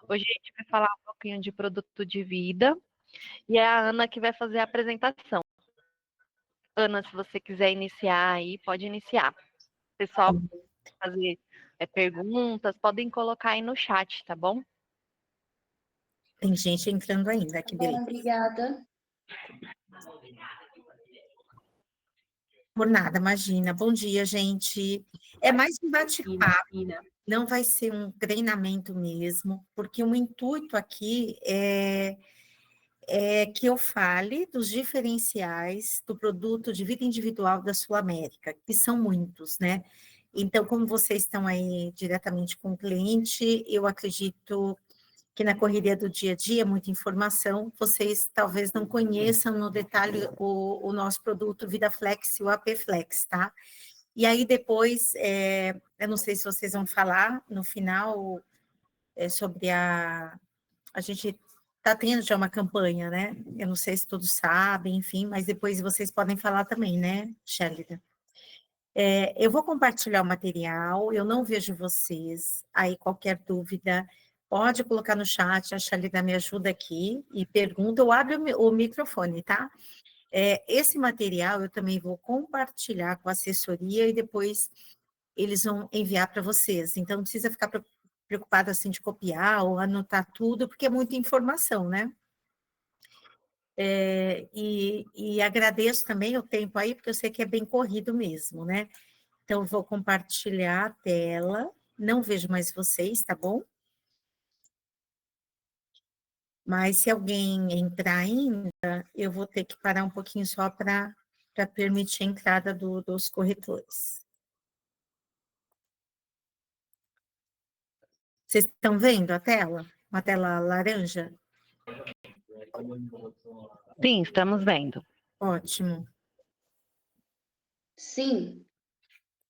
Hoje a gente vai falar um pouquinho de produto de vida e é a Ana que vai fazer a apresentação. Ana, se você quiser iniciar aí, pode iniciar. Pessoal, fazer perguntas, podem colocar aí no chat, tá bom? Tem gente entrando ainda, que beleza. Obrigada. Por nada, imagina. Bom dia, gente. É mais um bate-papo, não vai ser um treinamento mesmo, porque o intuito aqui é que eu fale dos diferenciais do produto de vida individual da Sul América, que são muitos, né? Então, como vocês estão aí diretamente com o cliente, eu acredito que na correria do dia a dia, muita informação, vocês talvez não conheçam no detalhe o nosso produto Vida Flex e o AP Flex, tá? E aí depois, eu não sei se vocês vão falar no final sobre a gente está tendo já uma campanha, né? Eu não sei se todos sabem, enfim, mas depois vocês podem falar também, né, Shelida? Eu vou compartilhar o material, eu não vejo vocês, aí qualquer dúvida, pode colocar no chat, a Shelida me ajuda aqui, e pergunta, ou abre o microfone, tá? Esse material eu também vou compartilhar com a assessoria, e depois eles vão enviar para vocês, então não precisa ficar preocupado assim de copiar ou anotar tudo, porque é muita informação, né? E agradeço também o tempo aí, porque eu sei que é bem corrido mesmo, né? Então, vou compartilhar a tela, não vejo mais vocês, tá bom? Mas se alguém entrar ainda, eu vou ter que parar um pouquinho só para permitir a entrada dos corretores. Vocês estão vendo a tela? Uma tela laranja? Sim, estamos vendo. Ótimo. Sim.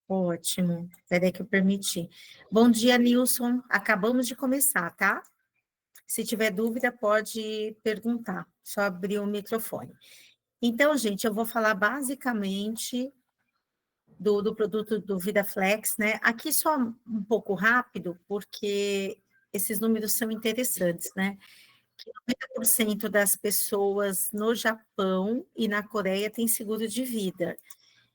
Ótimo. Espera que eu permiti. Bom dia, Nilson. Acabamos de começar, tá? Se tiver dúvida, pode perguntar. Só abrir o microfone. Então, gente, eu vou falar basicamente do produto do VidaFlex, né? Aqui só um pouco rápido, porque esses números são interessantes, né? Que 90% das pessoas no Japão e na Coreia têm seguro de vida.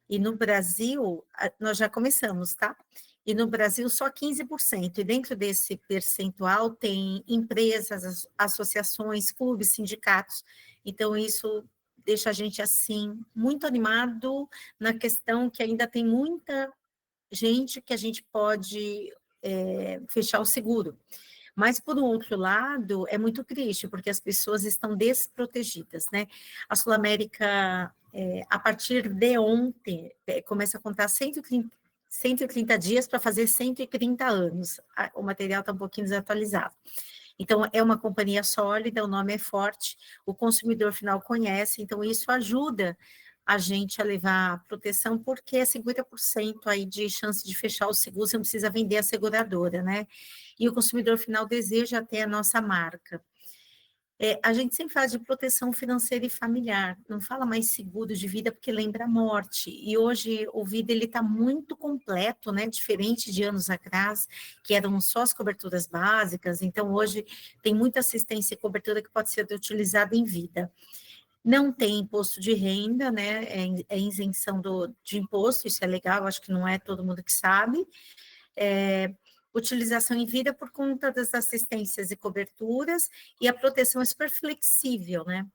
E no Brasil, nós já começamos, tá? E no Brasil, só 15%. E dentro desse percentual tem empresas, associações, clubes, sindicatos. Então, isso deixa a gente, assim, muito animado na questão que ainda tem muita gente que a gente pode fechar o seguro. Mas, por outro lado, é muito triste, porque as pessoas estão desprotegidas, né? A Sul-América, a partir de ontem, começa a contar 130 dias para fazer 130 anos. O material está um pouquinho desatualizado. Então, é uma companhia sólida, o nome é forte, o consumidor final conhece, então isso ajuda a gente a levar proteção, porque é 50% aí de chance de fechar o seguro, você não precisa vender a seguradora, né? E o consumidor final deseja ter a nossa marca. A gente sempre fala de proteção financeira e familiar, não fala mais seguro de vida porque lembra a morte, e hoje o vida ele está muito completo, né, diferente de anos atrás, que eram só as coberturas básicas, então hoje tem muita assistência e cobertura que pode ser utilizada em vida. Não tem imposto de renda, né, é isenção de imposto, isso é legal, acho que não é todo mundo que sabe, utilização em vida por conta das assistências e coberturas, e a proteção é super flexível, né?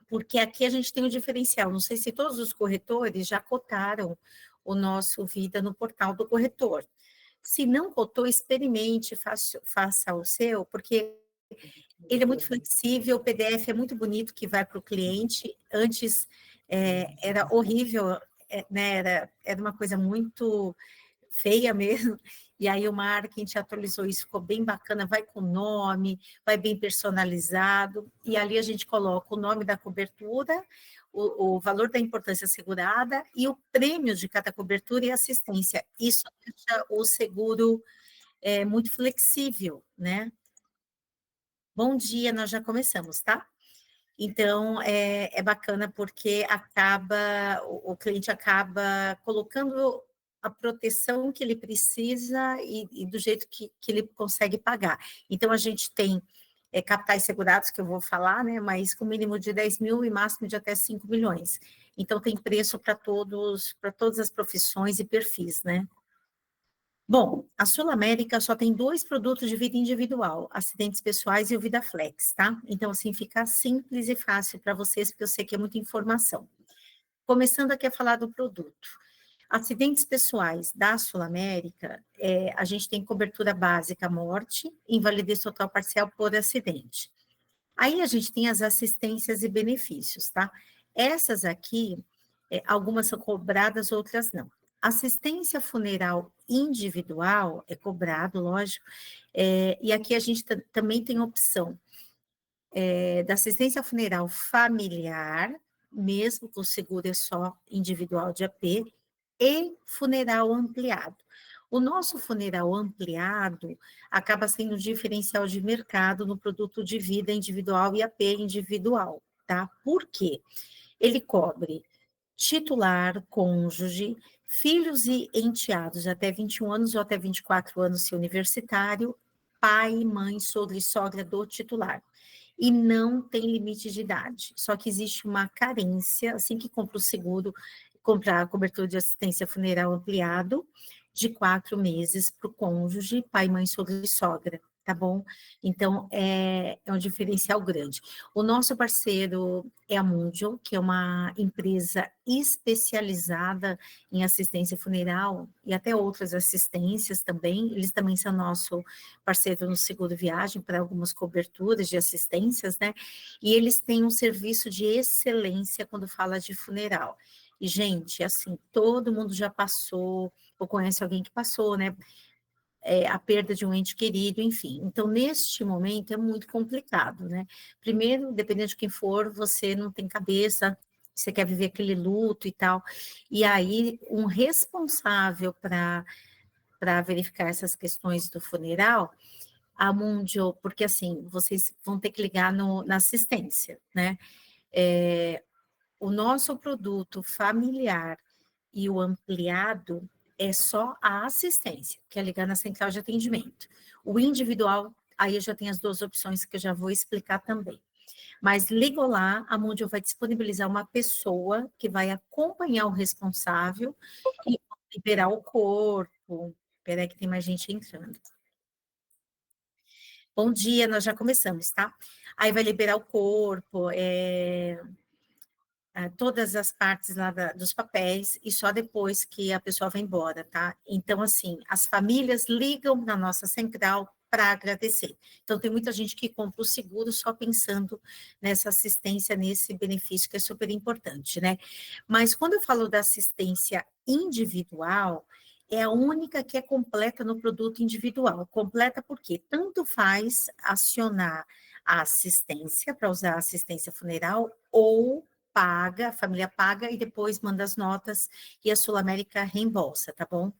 Porque aqui a gente tem um diferencial, não sei se todos os corretores já cotaram o nosso vida no portal do corretor. Se não cotou, experimente, faça o seu, porque ele é muito flexível, o PDF é muito bonito que vai para o cliente. Antes era horrível, né? Era uma coisa muito feia mesmo, e aí o marketing atualizou isso, ficou bem bacana, vai com nome, vai bem personalizado, e ali a gente coloca o nome da cobertura, o valor da importância assegurada e o prêmio de cada cobertura e assistência. Isso deixa o seguro muito flexível, né? Bom dia, nós já começamos, tá? Então, é bacana porque o cliente acaba colocando a proteção que ele precisa e do jeito que ele consegue pagar. Então, a gente tem capitais segurados, que eu vou falar, né, mas com mínimo de 10 mil e máximo de até 5 milhões. Então, tem preço para todas as profissões e perfis, né? Bom, a Sul América só tem 2 produtos de vida individual, acidentes pessoais e o Vida Flex, tá? Então, assim, fica simples e fácil para vocês, porque eu sei que é muita informação. Começando aqui a falar do produto. Acidentes pessoais da Sul América, a gente tem cobertura básica morte, invalidez total parcial por acidente. Aí a gente tem as assistências e benefícios, tá? Essas aqui, algumas são cobradas, outras não. Assistência funeral individual é cobrado, lógico, e aqui a gente também tem opção da assistência funeral familiar, mesmo que o seguro é só individual de AP, e funeral ampliado. O nosso funeral ampliado acaba sendo um diferencial de mercado no produto de vida individual e AP individual, tá? Por quê? Ele cobre titular, cônjuge, filhos e enteados até 21 anos ou até 24 anos, se universitário, pai, mãe, sogro e sogra do titular. E não tem limite de idade, só que existe uma carência, assim que compra o seguro, comprar a cobertura de assistência funeral ampliado, de 4 meses para o cônjuge, pai, mãe, sogro e sogra, tá bom? Então, é um diferencial grande. O nosso parceiro é a Mundial, que é uma empresa especializada em assistência funeral e até outras assistências também. Eles também são nosso parceiro no seguro viagem para algumas coberturas de assistências, né? E eles têm um serviço de excelência quando fala de funeral. E, gente, assim, todo mundo já passou, ou conhece alguém que passou, né? A perda de um ente querido, enfim. Então, neste momento, é muito complicado, né? Primeiro, dependendo de quem for, você não tem cabeça, você quer viver aquele luto e tal. E aí, um responsável para verificar essas questões do funeral, a Mundio, porque assim, vocês vão ter que ligar na assistência, né? O nosso produto familiar e o ampliado é só a assistência, que é ligar na central de atendimento. O individual, aí eu já tenho as 2 opções que eu já vou explicar também. Mas ligo lá, a Mundial vai disponibilizar uma pessoa que vai acompanhar o responsável e liberar o corpo. Espera aí que tem mais gente entrando. Bom dia, nós já começamos, tá? Aí vai liberar o corpo, todas as partes lá dos papéis, e só depois que a pessoa vai embora, tá? Então, assim, as famílias ligam na nossa central para agradecer. Então, tem muita gente que compra o seguro só pensando nessa assistência, nesse benefício que é super importante, né? Mas quando eu falo da assistência individual, é a única que é completa no produto individual. Completa porque tanto faz acionar a assistência, para usar a assistência funeral, ou paga, a família paga e depois manda as notas e a Sul América reembolsa, tá bom?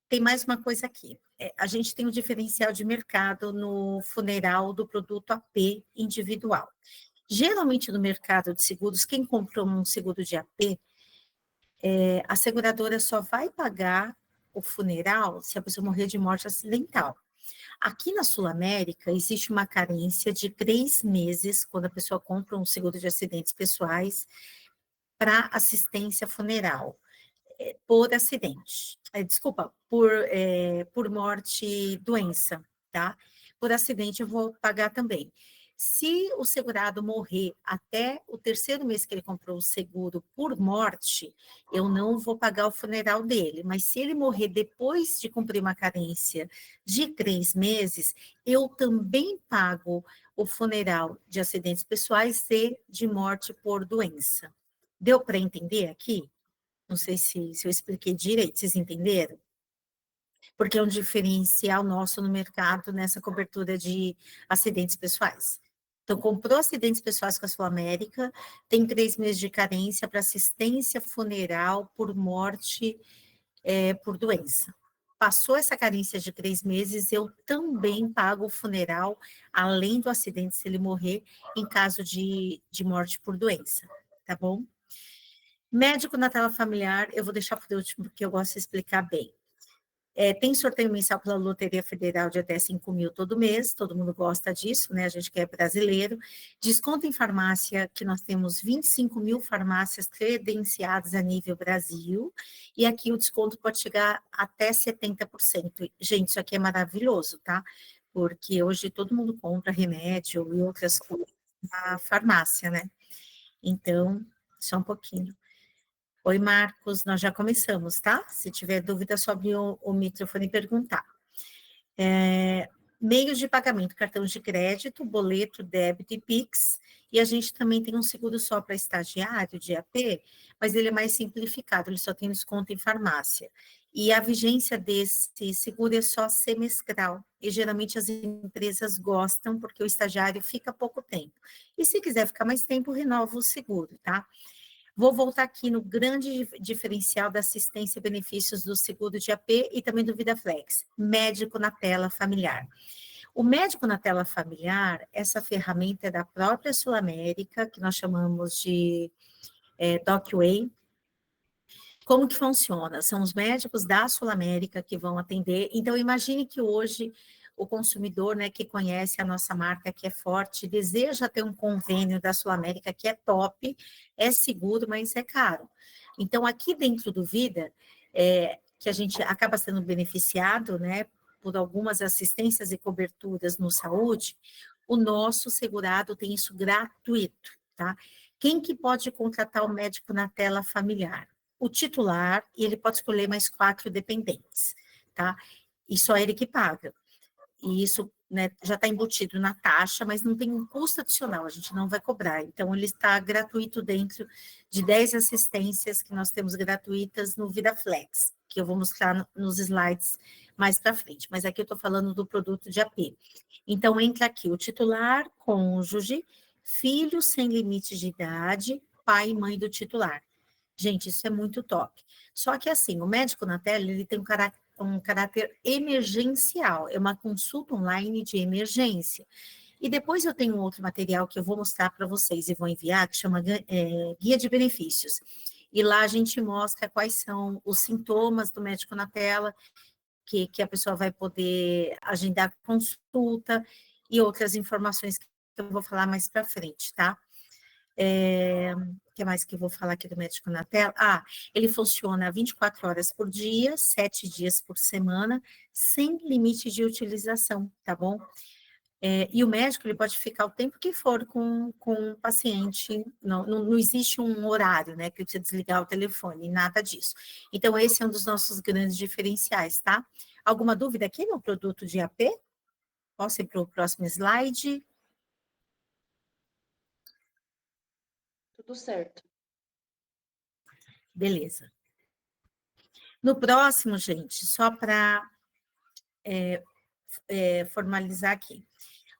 Tem mais uma coisa aqui. A gente tem um diferencial de mercado no funeral do produto AP individual. Geralmente no mercado de seguros, quem comprou um seguro de AP, a seguradora só vai pagar o funeral se a pessoa morrer de morte acidental. Aqui na Sul América, existe uma carência de 3 meses, quando a pessoa compra um seguro de acidentes pessoais, para assistência funeral, por acidente. Desculpa, por morte e doença, tá? Por acidente eu vou pagar também. Se o segurado morrer até o 3º mês que ele comprou o seguro por morte, eu não vou pagar o funeral dele, mas se ele morrer depois de cumprir uma carência de 3 meses, eu também pago o funeral de acidentes pessoais e de morte por doença. Deu para entender aqui? Não sei se eu expliquei direito, vocês entenderam? Porque é um diferencial nosso no mercado nessa cobertura de acidentes pessoais. Então, comprou acidentes pessoais com a Sul América, tem 3 meses de carência para assistência funeral por morte por doença. Passou essa carência de 3 meses, eu também pago o funeral, além do acidente, se ele morrer, em caso de morte por doença, tá bom? Médico na tela familiar, eu vou deixar para o último, porque eu gosto de explicar bem. Tem sorteio mensal pela Loteria Federal de até 5 mil todo mês, todo mundo gosta disso, né? A gente que é brasileiro. Desconto em farmácia, que nós temos 25 mil farmácias credenciadas a nível Brasil, e aqui o desconto pode chegar até 70%. Gente, isso aqui é maravilhoso, tá? Porque hoje todo mundo compra remédio e outras coisas na farmácia, né? Então, só um pouquinho. Oi, Marcos, nós já começamos, tá? Se tiver dúvida sobre o microfone, perguntar. Meios de pagamento, cartões de crédito, boleto, débito e Pix, e a gente também tem um seguro só para estagiário, de AP, mas ele é mais simplificado, ele só tem desconto em farmácia. E a vigência desse seguro é só semestral, e geralmente as empresas gostam, porque o estagiário fica pouco tempo. E se quiser ficar mais tempo, renova o seguro, tá? Vou voltar aqui no grande diferencial da assistência e benefícios do seguro de AP e também do VidaFlex, médico na tela familiar. O médico na tela familiar, essa ferramenta é da própria Sul América, que nós chamamos de DocWay. Como que funciona? São os médicos da Sul América que vão atender. Então, imagine que hoje o consumidor, né, que conhece a nossa marca, que é forte, deseja ter um convênio da Sul América que é top, é seguro, mas é caro. Então, aqui dentro do Vida, que a gente acaba sendo beneficiado, né, por algumas assistências e coberturas no saúde, o nosso segurado tem isso gratuito, tá? Quem que pode contratar o médico na tela familiar? O titular, e ele pode escolher mais 4 dependentes, tá? E só ele que paga. E isso, né, já está embutido na taxa, mas não tem um custo adicional, a gente não vai cobrar. Então, ele está gratuito dentro de 10 assistências que nós temos gratuitas no VidaFlex, que eu vou mostrar nos slides mais para frente. Mas aqui eu estou falando do produto de AP. Então, entra aqui o titular, cônjuge, filho sem limite de idade, pai e mãe do titular. Gente, isso é muito top. Só que assim, o médico na tela, ele tem um caráter emergencial, é uma consulta online de emergência. E depois eu tenho um outro material que eu vou mostrar para vocês e vou enviar, que chama Guia de Benefícios. E lá a gente mostra quais são os sintomas do médico na tela, que a pessoa vai poder agendar consulta e outras informações que eu vou falar mais para frente, tá? O que mais que eu vou falar aqui do médico na tela? Ele funciona 24 horas por dia, 7 dias por semana, sem limite de utilização, tá bom? E o médico, ele pode ficar o tempo que for com o paciente, não existe um horário, né, que precisa desligar o telefone, nada disso. Então, esse é um dos nossos grandes diferenciais, tá? Alguma dúvida aqui no produto de AP? Posso ir para o próximo slide? Tudo certo. Beleza. No próximo, gente, só para formalizar aqui.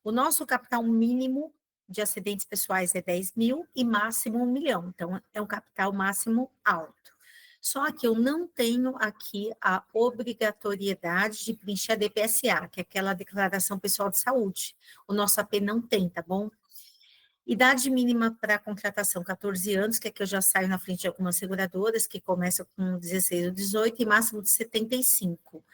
O nosso capital mínimo de acidentes pessoais é 10 mil e máximo 1 milhão. Então, é um capital máximo alto. Só que eu não tenho aqui a obrigatoriedade de preencher a DPSA, que é aquela declaração pessoal de saúde. O nosso AP não tem, tá bom? Idade mínima para contratação, 14 anos, que é que eu já saio na frente de algumas seguradoras, que começam com 16 ou 18, e máximo de 75.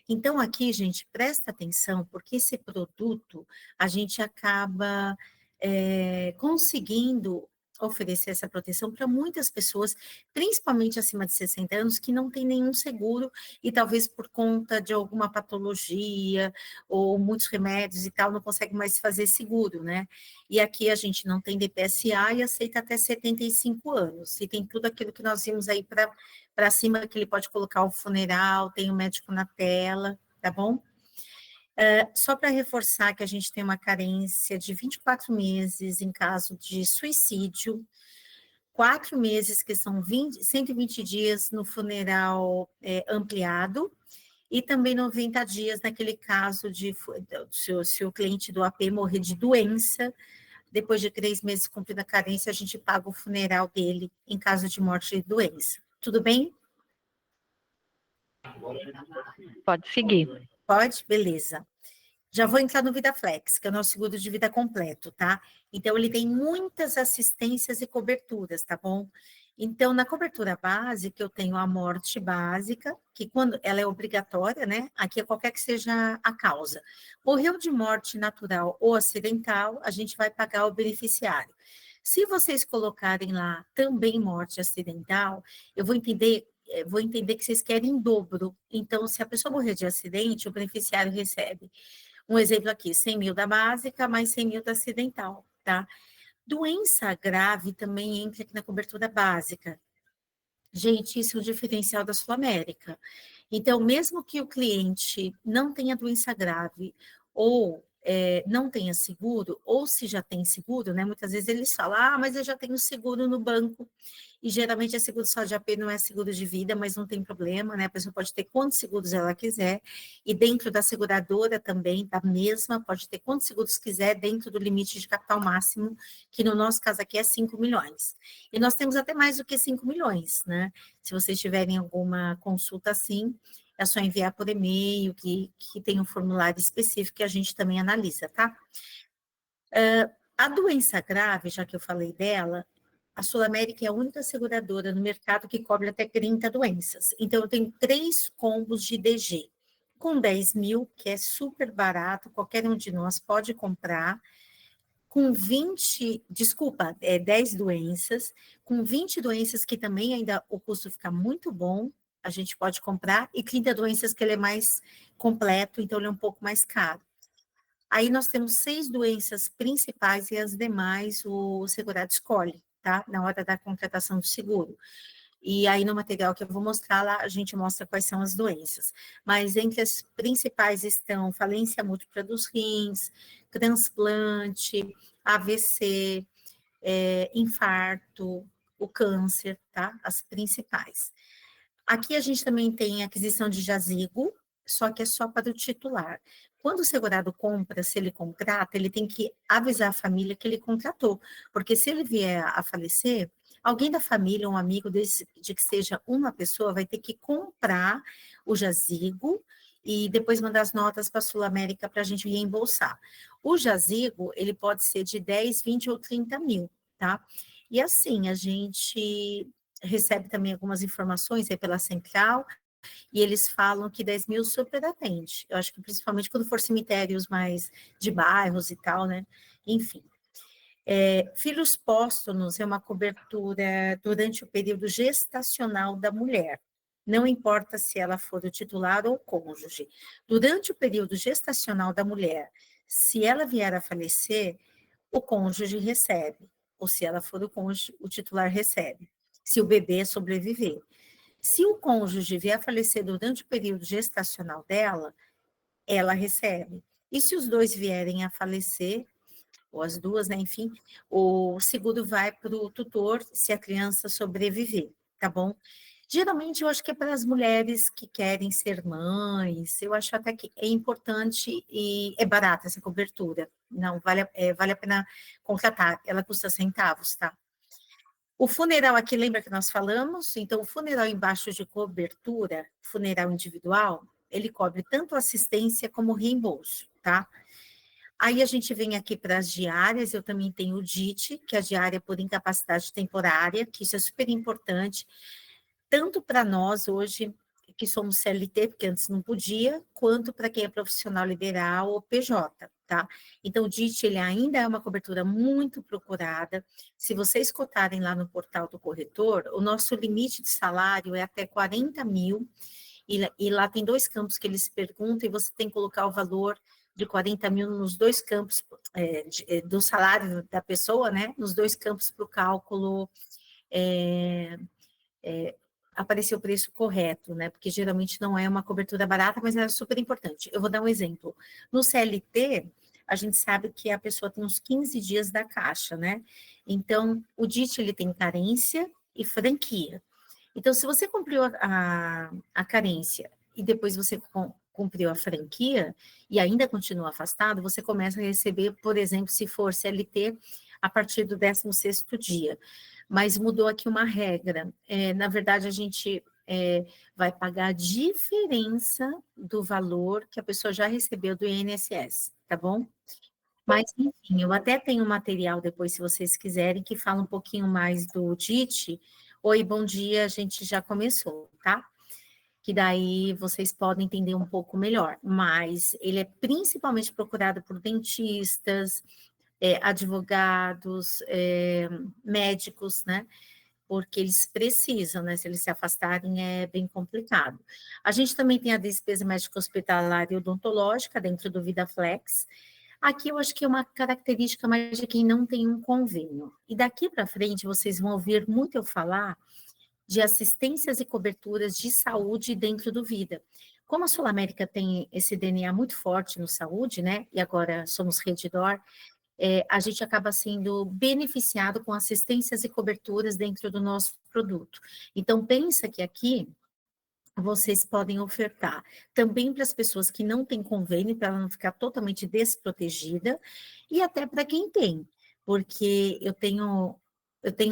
Então, aqui, gente, presta atenção, porque esse produto, a gente acaba conseguindo oferecer essa proteção para muitas pessoas, principalmente acima de 60 anos, que não tem nenhum seguro, e talvez por conta de alguma patologia, ou muitos remédios e tal, não consegue mais fazer seguro, né? E aqui a gente não tem DPSA e aceita até 75 anos. E tem tudo aquilo que nós vimos aí para cima, que ele pode colocar o funeral, tem o médico na tela, tá bom? Só para reforçar que a gente tem uma carência de 24 meses em caso de suicídio, 4 meses que são 120 dias no funeral ampliado, e também 90 dias naquele caso de se o cliente do AP morrer de doença, depois de 3 meses cumprida a carência, a gente paga o funeral dele em caso de morte de doença. Tudo bem? Pode seguir. Pode? Beleza. Já vou entrar no VidaFlex, que é o nosso seguro de vida completo, tá? Então, ele tem muitas assistências e coberturas, tá bom? Então, na cobertura básica, eu tenho a morte básica, que quando ela é obrigatória, né? Aqui é qualquer que seja a causa. Morreu de morte natural ou acidental, a gente vai pagar o beneficiário. Se vocês colocarem lá também morte acidental, eu vou entender que vocês querem em dobro. Então, se a pessoa morrer de acidente, o beneficiário recebe. Um exemplo aqui, 100 mil da básica, mais 100 mil da acidental, tá? Doença grave também entra aqui na cobertura básica. Gente, isso é o diferencial da Sul América. Então, mesmo que o cliente não tenha doença grave ou não tenha seguro, ou se já tem seguro, né? Muitas vezes eles falam, mas eu já tenho seguro no banco. E geralmente é seguro só de AP, não é seguro de vida, mas não tem problema, né? A pessoa pode ter quantos seguros ela quiser, e dentro da seguradora também, da mesma, pode ter quantos seguros quiser, dentro do limite de capital máximo, que no nosso caso aqui é 5 milhões. E nós temos até mais do que 5 milhões, né? Se vocês tiverem alguma consulta assim, é só enviar por e-mail, que tem um formulário específico que a gente também analisa, tá? A doença grave, já que eu falei dela, a Sul América é a única seguradora no mercado que cobre até 30 doenças. Então, eu tenho 3 combos de DG, com 10 mil, que é super barato, qualquer um de nós pode comprar, com 10 doenças, com 20 doenças que também ainda o custo fica muito bom, a gente pode comprar, e 30 doenças que ele é mais completo, então ele é um pouco mais caro. Aí nós temos 6 doenças principais e as demais o segurado escolhe, tá? Na hora da contratação do seguro. E aí no material que eu vou mostrar lá, a gente mostra quais são as doenças. Mas entre as principais estão falência múltipla dos rins, transplante, AVC, infarto, o câncer, tá? As principais. Aqui a gente também tem aquisição de jazigo, só que é só para o titular. Quando o segurado compra, se ele contrata, ele tem que avisar a família que ele contratou, porque se ele vier a falecer, alguém da família, um amigo de que seja uma pessoa, vai ter que comprar o jazigo e depois mandar as notas para a Sul América para a gente reembolsar. O jazigo, ele pode ser de 10, 20 ou 30 mil, tá? E assim, a gente recebe também algumas informações aí pela central, e eles falam que 10 mil super atende. Eu acho que principalmente quando for cemitérios mais de bairros e tal, né? Enfim. Filhos póstumos é uma cobertura durante o período gestacional da mulher. Não importa se ela for o titular ou o cônjuge. Durante o período gestacional da mulher, se ela vier a falecer, o cônjuge recebe. Ou se ela for o cônjuge, o titular recebe. Se o bebê sobreviver. Se o cônjuge vier a falecer durante o período gestacional dela, ela recebe. E se os dois vierem a falecer, ou as duas, né, enfim, o seguro vai para o tutor se a criança sobreviver, tá bom? Geralmente, eu acho que é para as mulheres que querem ser mães, eu acho até que é importante e é barata essa cobertura. Não, vale a pena contratar, ela custa centavos, tá? O funeral aqui, lembra que nós falamos? Então, o funeral embaixo de cobertura, funeral individual, ele cobre tanto assistência como reembolso, tá? Aí a gente vem aqui para as diárias, eu também tenho o DIT, que é a diária por incapacidade temporária, que isso é super importante, tanto para nós hoje, que somos CLT, porque antes não podia, quanto para quem é profissional liberal ou PJ, tá? Então, o DIT, ele ainda é uma cobertura muito procurada. Se vocês cotarem lá no portal do corretor, o nosso limite de salário é até 40 mil, e lá tem 2 campos que eles perguntam, e você tem que colocar o valor de 40 mil nos 2 campos do salário da pessoa, né? Nos 2 campos para o cálculo aparecer o preço correto, né? Porque geralmente não é uma cobertura barata, mas é super importante. Eu vou dar um exemplo. No CLT, a gente sabe que a pessoa tem uns 15 dias da caixa, né? Então, o DIT, ele tem carência e franquia. Então, se você cumpriu a carência e depois você cumpriu a franquia e ainda continua afastado, você começa a receber, por exemplo, se for CLT, a partir do 16º dia. Mas mudou aqui uma regra. Na verdade, a gente vai pagar a diferença do valor que a pessoa já recebeu do INSS, tá bom? Mas, enfim, eu até tenho material depois, se vocês quiserem, que fala um pouquinho mais do DIT, Oi, bom dia, a gente já começou, tá? Que daí vocês podem entender um pouco melhor, mas ele é principalmente procurado por dentistas, advogados, médicos, né? Porque eles precisam, né? Se eles se afastarem, é bem complicado. A gente também tem a despesa médica hospitalar e odontológica dentro do VidaFlex. Aqui eu acho que é uma característica mais de quem não tem um convênio. E daqui para frente vocês vão ouvir muito eu falar de assistências e coberturas de saúde dentro do Vida. Como a Sul América tem esse DNA muito forte no saúde, né? E agora somos Redditor, a gente acaba sendo beneficiado com assistências e coberturas dentro do nosso produto. Então, pensa que aqui vocês podem ofertar também para as pessoas que não têm convênio, para ela não ficar totalmente desprotegida, e até para quem tem, porque eu tenho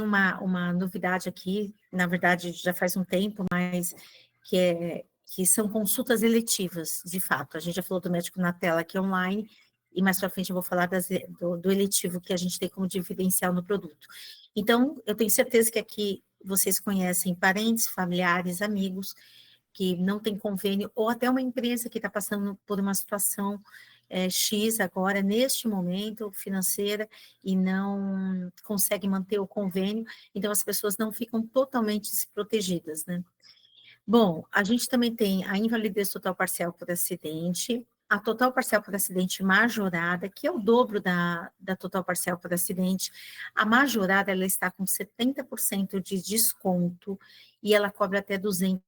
uma novidade aqui, na verdade já faz um tempo, mas que são consultas eletivas, de fato. A gente já falou do médico na tela aqui online, e mais para frente eu vou falar do eletivo que a gente tem como diferencial no produto. Então, eu tenho certeza que aqui vocês conhecem parentes, familiares, amigos, que não tem convênio, ou até uma empresa que está passando por uma situação X agora, neste momento, financeira, e não consegue manter o convênio, então as pessoas não ficam totalmente desprotegidas, né? Bom, a gente também tem a invalidez total parcial por acidente, a total parcial por acidente majorada, que é o dobro da total parcial por acidente. A majorada, ela está com 70% de desconto, e ela cobre até 200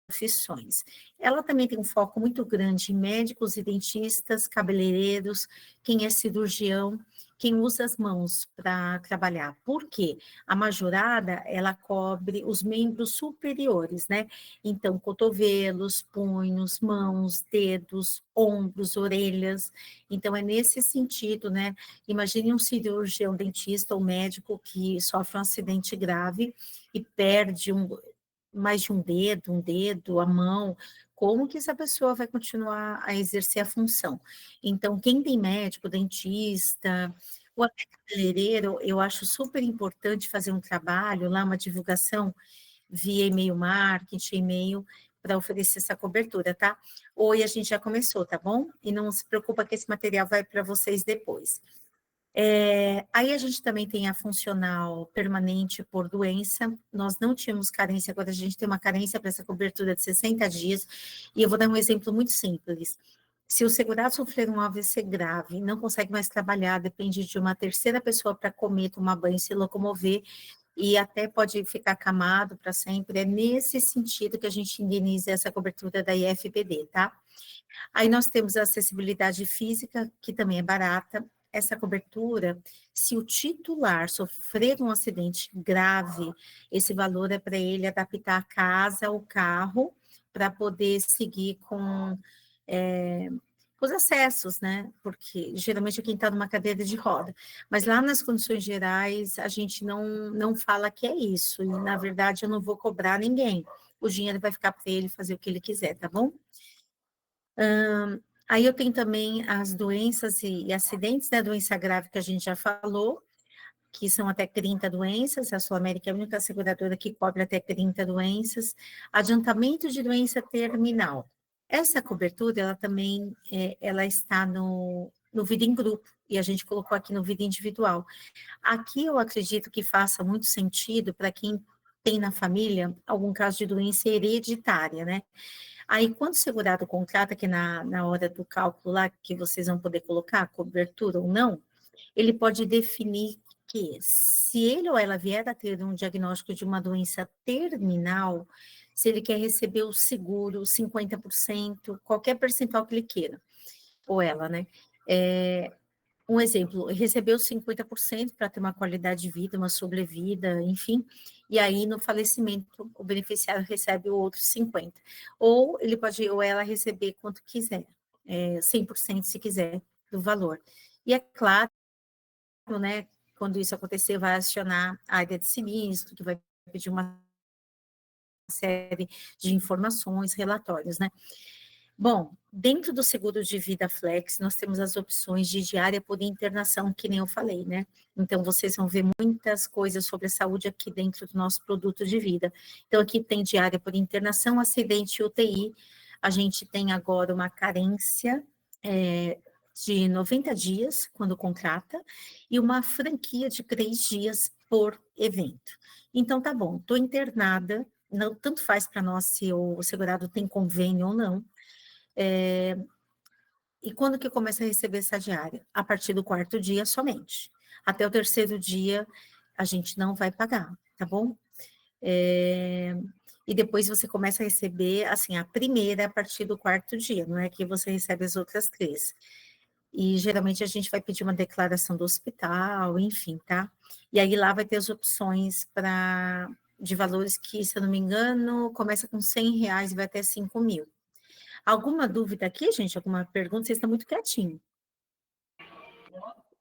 profissões. Ela também tem um foco muito grande em médicos e dentistas, cabeleireiros, quem é cirurgião, quem usa as mãos para trabalhar. Por quê? A majorada, ela cobre os membros superiores, né? Então, cotovelos, punhos, mãos, dedos, ombros, orelhas. Então, é nesse sentido, né? Imagine um cirurgião dentista ou médico que sofre um acidente grave e perde mais de um dedo, a mão, como que essa pessoa vai continuar a exercer a função? Então, quem tem médico, dentista, ou até cabeleireiro, eu acho super importante fazer um trabalho lá, uma divulgação via e-mail marketing, e-mail, para oferecer essa cobertura, tá? Oi, a gente já começou, tá bom? E não se preocupa que esse material vai para vocês depois. Aí a gente também tem a funcional permanente por doença. Nós não tínhamos carência, agora a gente tem uma carência para essa cobertura de 60 dias. E eu vou dar um exemplo muito simples. Se o segurado sofrer um AVC grave, não consegue mais trabalhar, depende de uma terceira pessoa para comer, tomar banho, se locomover, e até pode ficar acamado para sempre. É nesse sentido que a gente indeniza essa cobertura da IFPD, tá? Aí nós temos a acessibilidade física, que também é barata. Essa cobertura, se o titular sofrer um acidente grave, esse valor é para ele adaptar a casa, o carro, para poder seguir é, com os acessos, né? Porque geralmente é quem está numa cadeira de roda. Mas lá nas condições gerais, a gente não fala que é isso. E, na verdade, eu não vou cobrar ninguém. O dinheiro vai ficar para ele fazer o que ele quiser, tá bom? Aí eu tenho também as doenças e acidentes, né? Doença grave que a gente já falou, que são até 30 doenças, a Sul América é a única seguradora que cobre até 30 doenças. Adiantamento de doença terminal. Essa cobertura, ela também, ela está no Vida em Grupo, e a gente colocou aqui no Vida Individual. Aqui eu acredito que faça muito sentido para quem tem na família algum caso de doença hereditária, né? Aí, quando o segurado contrata, que na hora do cálculo lá, que vocês vão poder colocar cobertura ou não, ele pode definir que, se ele ou ela vier a ter um diagnóstico de uma doença terminal, se ele quer receber o seguro, 50%, qualquer percentual que ele queira, ou ela, né? Um exemplo, recebeu 50% para ter uma qualidade de vida, uma sobrevida, enfim, e aí no falecimento o beneficiário recebe o outro 50%. Ou ele pode, ou ela receber quanto quiser, 100% se quiser do valor. E é claro, né, quando isso acontecer, vai acionar a área de sinistro, que vai pedir uma série de informações, relatórios, né? Bom, dentro do seguro de vida Flex, nós temos as opções de diária por internação, que nem eu falei, né? Então, vocês vão ver muitas coisas sobre a saúde aqui dentro do nosso produto de vida. Então, aqui tem diária por internação, acidente e UTI. A gente tem agora uma carência de 90 dias, quando contrata, e uma franquia de 3 dias por evento. Então, tá bom, estou internada, não, tanto faz para nós se o segurado tem convênio ou não. E quando que começa a receber essa diária? A partir do 4º dia somente. Até o 3º dia, a gente não vai pagar, tá bom? E depois você começa a receber, assim, a primeira a partir do 4º dia, não é que você recebe as outras 3. E geralmente a gente vai pedir uma declaração do hospital, enfim, tá? E aí lá vai ter as opções de valores que, se eu não me engano, começa com R$100 e vai até 5.000. Alguma dúvida aqui, gente? Alguma pergunta? Vocês estão muito quietinhos.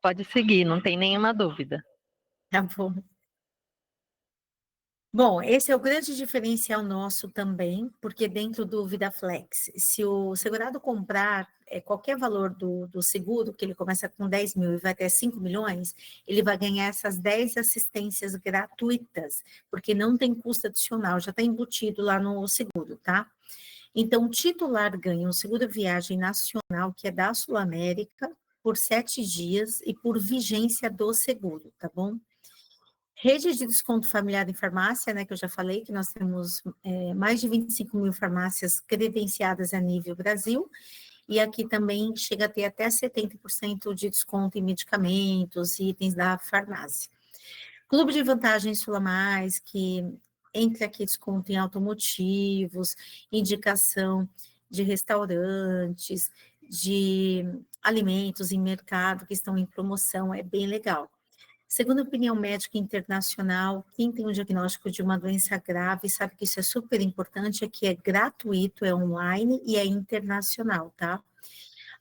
Pode seguir, não tem nenhuma dúvida. Tá bom. Bom, esse é o grande diferencial nosso também, porque dentro do VidaFlex, se o segurado comprar qualquer valor do seguro, que ele começa com 10 mil e vai até 5 milhões, ele vai ganhar essas 10 assistências gratuitas, porque não tem custo adicional, já está embutido lá no seguro, tá? Então, o titular ganha um seguro viagem nacional, que é da Sul América, por 7 dias e por vigência do seguro, tá bom? Rede de desconto familiar em farmácia, né, que eu já falei, que nós temos mais de 25 mil farmácias credenciadas a nível Brasil, e aqui também chega a ter até 70% de desconto em medicamentos e itens da farmácia. Clube de vantagens Sula Mais, que entra aqui desconto em automotivos, indicação de restaurantes, de alimentos em mercado que estão em promoção, é bem legal. Segundo a opinião médica internacional, quem tem um diagnóstico de uma doença grave sabe que isso é super importante, é que é gratuito, é online e é internacional, tá?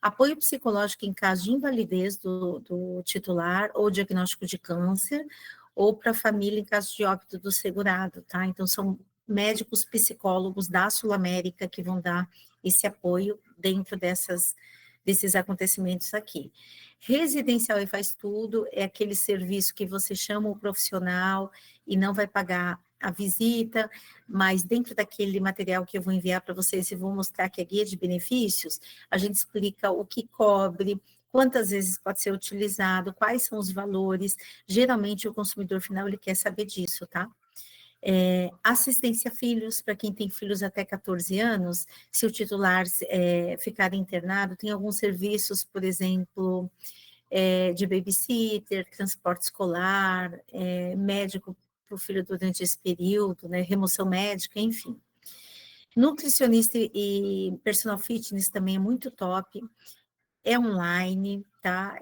Apoio psicológico em caso de invalidez do titular ou diagnóstico de câncer, ou para a família em caso de óbito do segurado, tá? Então, são médicos psicólogos da Sul América que vão dar esse apoio dentro desses acontecimentos aqui. Residencial e faz tudo, é aquele serviço que você chama o profissional e não vai pagar a visita, mas dentro daquele material que eu vou enviar para vocês e vou mostrar que é guia de benefícios, a gente explica o que cobre, quantas vezes pode ser utilizado, quais são os valores. Geralmente o consumidor final ele quer saber disso, tá? Assistência a filhos, para quem tem filhos até 14 anos, se o titular ficar internado, tem alguns serviços, por exemplo, de babysitter, transporte escolar, médico para o filho durante esse período, né, remoção médica, enfim. Nutricionista e personal fitness também é muito top, é online, tá?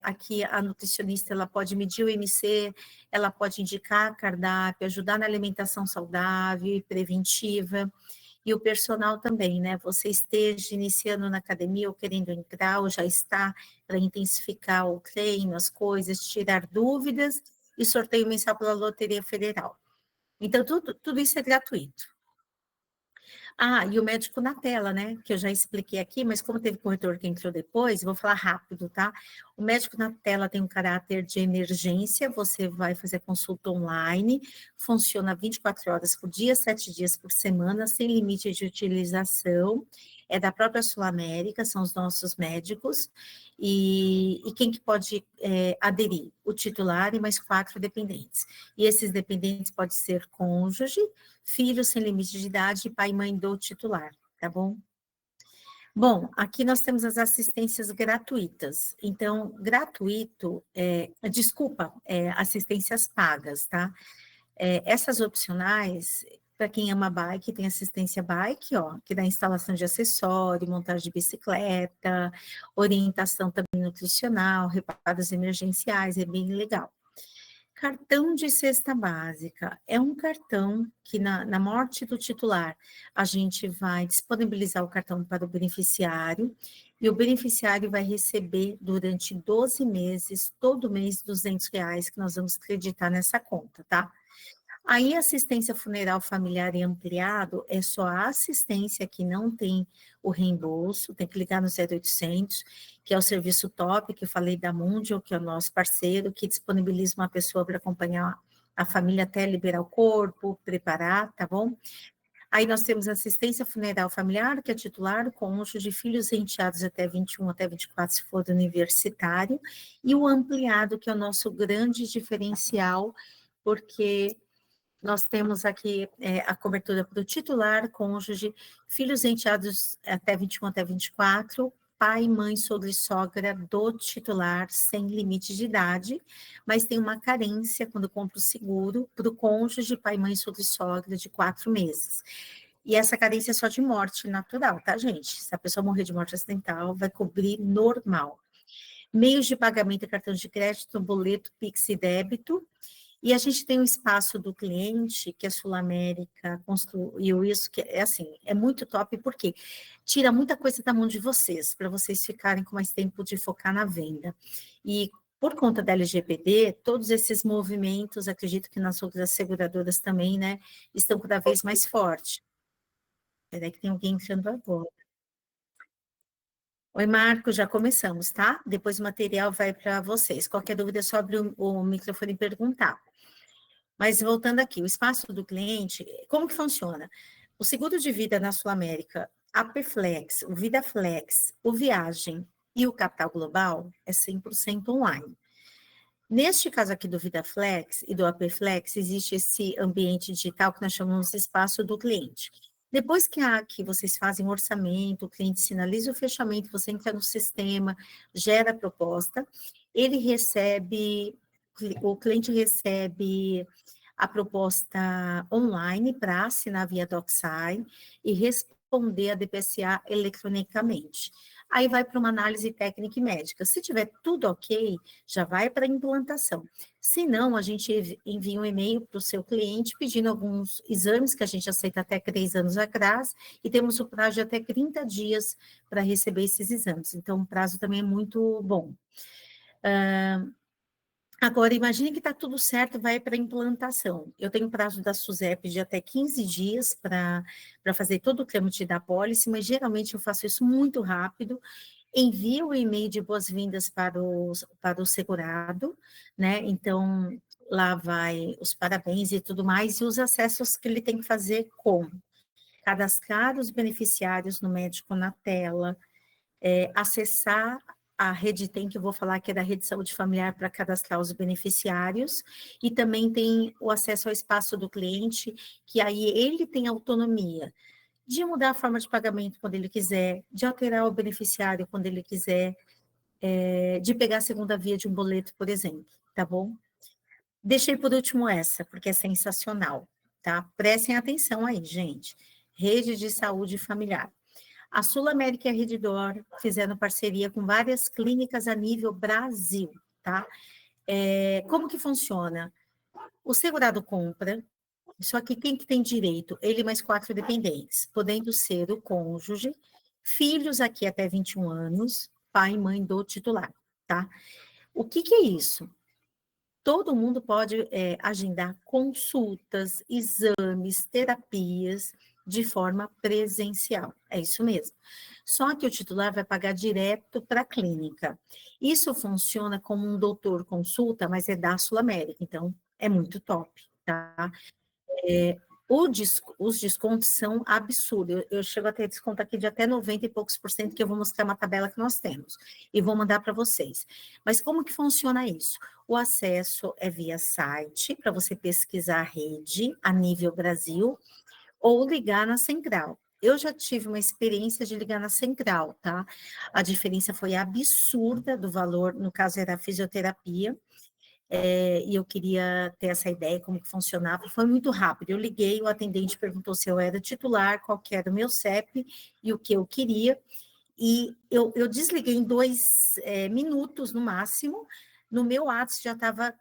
Aqui a nutricionista, ela pode medir o IMC, ela pode indicar cardápio, ajudar na alimentação saudável e preventiva, e o personal também, né? Você esteja iniciando na academia ou querendo entrar, ou já está, para intensificar o treino, as coisas, tirar dúvidas, e sorteio mensal pela Loteria Federal. Então, tudo isso é gratuito. Ah, e o médico na tela, né? Que eu já expliquei aqui, mas como teve corretor que entrou depois, vou falar rápido, tá? O médico na tela tem um caráter de emergência, você vai fazer consulta online, funciona 24 horas por dia, 7 dias por semana, sem limite de utilização, é da própria Sul América, são os nossos médicos, e quem que pode aderir? O titular e mais 4 dependentes. E esses dependentes podem ser cônjuge, filho sem limite de idade e pai e mãe do titular, tá bom? Bom, aqui nós temos as assistências gratuitas. Então, gratuito, assistências pagas, tá? Essas opcionais, para quem ama bike, tem assistência bike, ó, que dá instalação de acessório, montagem de bicicleta, orientação também nutricional, reparos emergenciais, é bem legal. Cartão de cesta básica é um cartão que na morte do titular, a gente vai disponibilizar o cartão para o beneficiário, e o beneficiário vai receber durante 12 meses, todo mês, R$200 que nós vamos acreditar nessa conta, tá? Aí, assistência funeral familiar e ampliado é só a assistência que não tem o reembolso, tem que ligar no 0800, que é o serviço top, que eu falei da Mundial, que é o nosso parceiro, que disponibiliza uma pessoa para acompanhar a família até liberar o corpo, preparar, tá bom? Aí nós temos assistência funeral familiar, que é titular, o cônjuge, filhos e enteados até 21, até 24, se for universitário, e o ampliado, que é o nosso grande diferencial, porque nós temos aqui a cobertura para o titular, cônjuge, filhos enteados até 21, até 24, pai, mãe, sogro e sogra do titular, sem limite de idade, mas tem uma carência quando compra o seguro para o cônjuge, pai, mãe, sogro e sogra de 4 meses. E essa carência é só de morte natural, tá, gente? Se a pessoa morrer de morte acidental, vai cobrir normal. Meios de pagamento, cartão de crédito, boleto, Pix e débito. E a gente tem o espaço do cliente, que a Sul América construiu isso, que é assim, é muito top, porque tira muita coisa da mão de vocês, para vocês ficarem com mais tempo de focar na venda. E por conta da LGPD, todos esses movimentos, acredito que nas outras seguradoras também, né, estão cada vez mais fortes. Peraí que tem alguém entrando agora. Oi, Marco, já começamos, tá? Depois o material vai para vocês. Qualquer dúvida é só abrir o microfone e perguntar. Mas voltando aqui, o espaço do cliente, como que funciona? O seguro de vida na Sul América, a Perflex, o VidaFlex, o Viagem e o Capital Global é 100% online. Neste caso aqui do VidaFlex e do APFlex, existe esse ambiente digital que nós chamamos de espaço do cliente. Depois que vocês fazem o orçamento, o cliente sinaliza o fechamento, você entra no sistema, gera a proposta, o cliente recebe a proposta online para assinar via DocSign e responder a DPSA eletronicamente. Aí vai para uma análise técnica e médica. Se tiver tudo ok, já vai para a implantação. Se não, a gente envia um e-mail para o seu cliente pedindo alguns exames que a gente aceita até 3 anos atrás e temos o prazo de até 30 dias para receber esses exames. Então, o prazo também é muito bom. Agora, imagine que está tudo certo, vai para a implantação. Eu tenho prazo da SUSEP de até 15 dias para fazer todo o trâmite da pólice, mas geralmente eu faço isso muito rápido, envio o e-mail de boas-vindas para o segurado, né? Então, lá vai os parabéns e tudo mais, e os acessos que ele tem que fazer como cadastrar os beneficiários no médico na tela, acessar a rede tem, que eu vou falar que é da rede saúde familiar para cadastrar os beneficiários, e também tem o acesso ao espaço do cliente, que aí ele tem autonomia de mudar a forma de pagamento quando ele quiser, de alterar o beneficiário quando ele quiser, de pegar a segunda via de um boleto, por exemplo, tá bom? Deixei por último essa, porque é sensacional, tá? Prestem atenção aí, gente. Rede de saúde familiar. A Sul América e a Redditor fizeram parceria com várias clínicas a nível Brasil, tá? Como que funciona? O segurado compra, só que quem que tem direito? Ele mais 4 dependentes, podendo ser o cônjuge, filhos aqui até 21 anos, pai e mãe do titular, tá? O que que é isso? Todo mundo pode agendar consultas, exames, terapias de forma presencial. É isso mesmo. Só que o titular vai pagar direto para a clínica. Isso funciona como um doutor consulta, mas é da Sul América, então é muito top, tá? Os descontos são absurdos. Eu chego a ter desconto aqui de até 90 e poucos por cento, que eu vou mostrar uma tabela que nós temos e vou mandar para vocês. Mas como que funciona isso? O acesso é via site, para você pesquisar a rede a nível Brasil, ou ligar na central. Eu já tive uma experiência de ligar na central, tá? A diferença foi absurda do valor, no caso era a fisioterapia, e eu queria ter essa ideia, como que funcionava, foi muito rápido, eu liguei, o atendente perguntou se eu era titular, qual que era o meu CEP e o que eu queria, e eu desliguei em 2 minutos no máximo, no meu WhatsApp já estava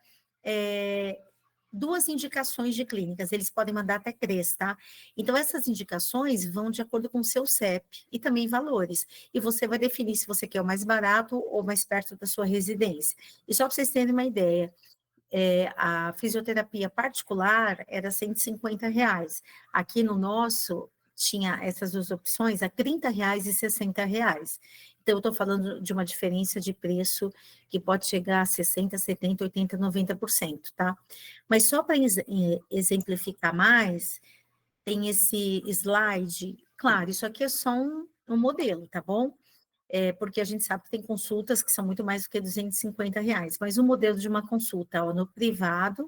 2 indicações de clínicas, eles podem mandar até 3, tá? Então, essas indicações vão de acordo com o seu CEP e também valores, e você vai definir se você quer o mais barato ou mais perto da sua residência. E só para vocês terem uma ideia, a fisioterapia particular era R$ 150. Aqui no nosso, tinha essas duas opções a R$ 30 e R$ 60. Então, eu estou falando de uma diferença de preço que pode chegar a 60%, 70%, 80%, 90%, tá? Mas só para exemplificar mais, tem esse slide. Claro, isso aqui é só um modelo, tá bom? Porque a gente sabe que tem consultas que são muito mais do que R$ 250, mas o modelo de uma consulta, ó, no privado,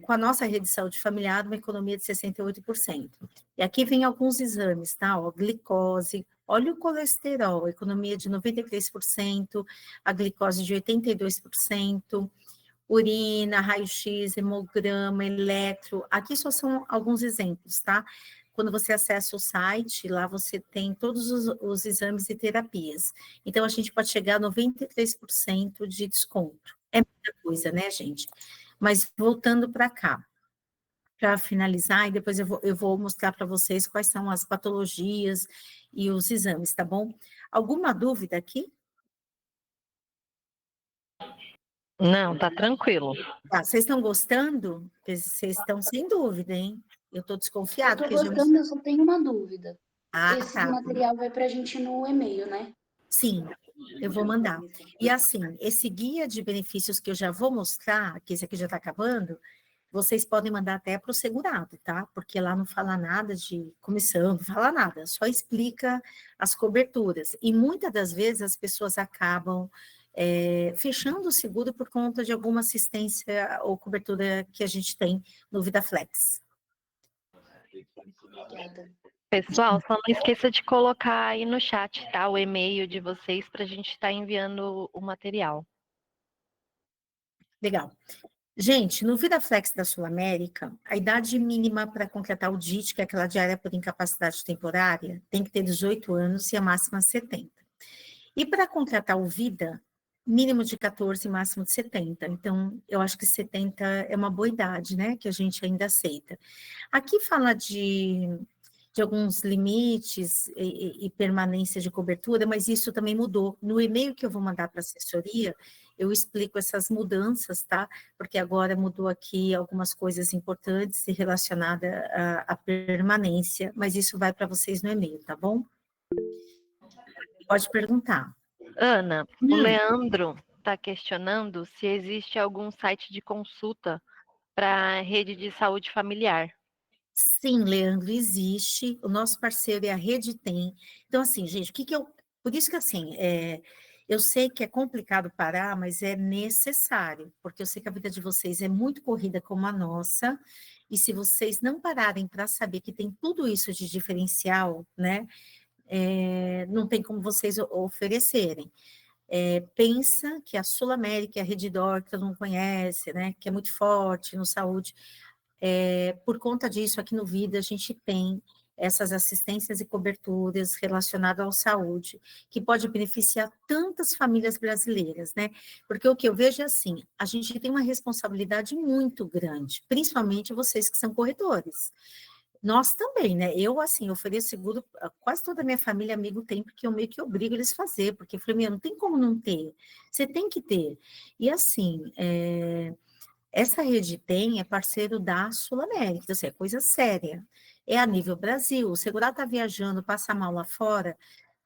com a nossa rede de saúde familiar, uma economia de 68%. E aqui vem alguns exames, tá? Ó, glicose, olha o colesterol, economia de 93%, a glicose de 82%, urina, raio-x, hemograma, eletro. Aqui só são alguns exemplos, tá? Quando você acessa o site, lá você tem todos os exames e terapias. Então, a gente pode chegar a 93% de desconto. É muita coisa, né, gente? Mas voltando para cá, para finalizar, e depois eu vou mostrar para vocês quais são as patologias e os exames, tá bom? Alguma dúvida aqui? Não, tá tranquilo. Tá, vocês estão gostando? Vocês estão sem dúvida, hein? Eu estou Eu desconfiada, estou porque já... gostando, eu só tenho uma dúvida. Ah, Esse tá. material vai para a gente no e-mail, né? Sim, eu vou mandar. E assim, esse guia de benefícios que eu já vou mostrar, que esse aqui já está acabando, vocês podem mandar até para o segurado, tá? Porque lá não fala nada de comissão, não fala nada, só explica as coberturas. E muitas das vezes as pessoas acabam fechando o seguro por conta de alguma assistência ou cobertura que a gente tem no VidaFlex. Obrigada. Pessoal, só não esqueça de colocar aí no chat, tá? O e-mail de vocês para a gente estar enviando o material. Legal. Gente, no VidaFlex da Sul América, a idade mínima para contratar o DIT, que é aquela diária por incapacidade temporária, tem que ter 18 anos e a máxima 70. E para contratar o Vida, mínimo de 14, máximo de 70. Então, eu acho que 70 é uma boa idade, né? Que a gente ainda aceita. Aqui fala de alguns limites e permanência de cobertura, mas isso também mudou. No e-mail que eu vou mandar para a assessoria, eu explico essas mudanças, tá? Porque agora mudou aqui algumas coisas importantes relacionadas à permanência, mas isso vai para vocês no e-mail, tá bom? Pode perguntar. Ana, o Leandro está questionando se existe algum site de consulta para rede de saúde familiar. Sim, Leandro, existe. O nosso parceiro é a Rede Tem. Então, assim, gente, o que que eu... Por isso que, assim, eu sei que é complicado parar, mas é necessário, porque eu sei que a vida de vocês é muito corrida como a nossa, e se vocês não pararem para saber que tem tudo isso de diferencial, né, não tem como vocês oferecerem. Pensa que a Sul América, a Redditor, que todo mundo conhece, né, que é muito forte no saúde, por conta disso, aqui no Vida, a gente tem essas assistências e coberturas relacionadas à saúde, que pode beneficiar tantas famílias brasileiras, né? Porque o que eu vejo é assim, a gente tem uma responsabilidade muito grande, principalmente vocês que são corretores. Nós também, né? Eu, assim, ofereço seguro, quase toda a minha família, amigo tem, porque eu meio que obrigo eles a fazer, porque eu falei, meu, não tem como não ter, você tem que ter. E assim, essa rede tem, é parceiro da Sul América, então, assim, é coisa séria. É a nível Brasil, o segurado está viajando, passa mal lá fora,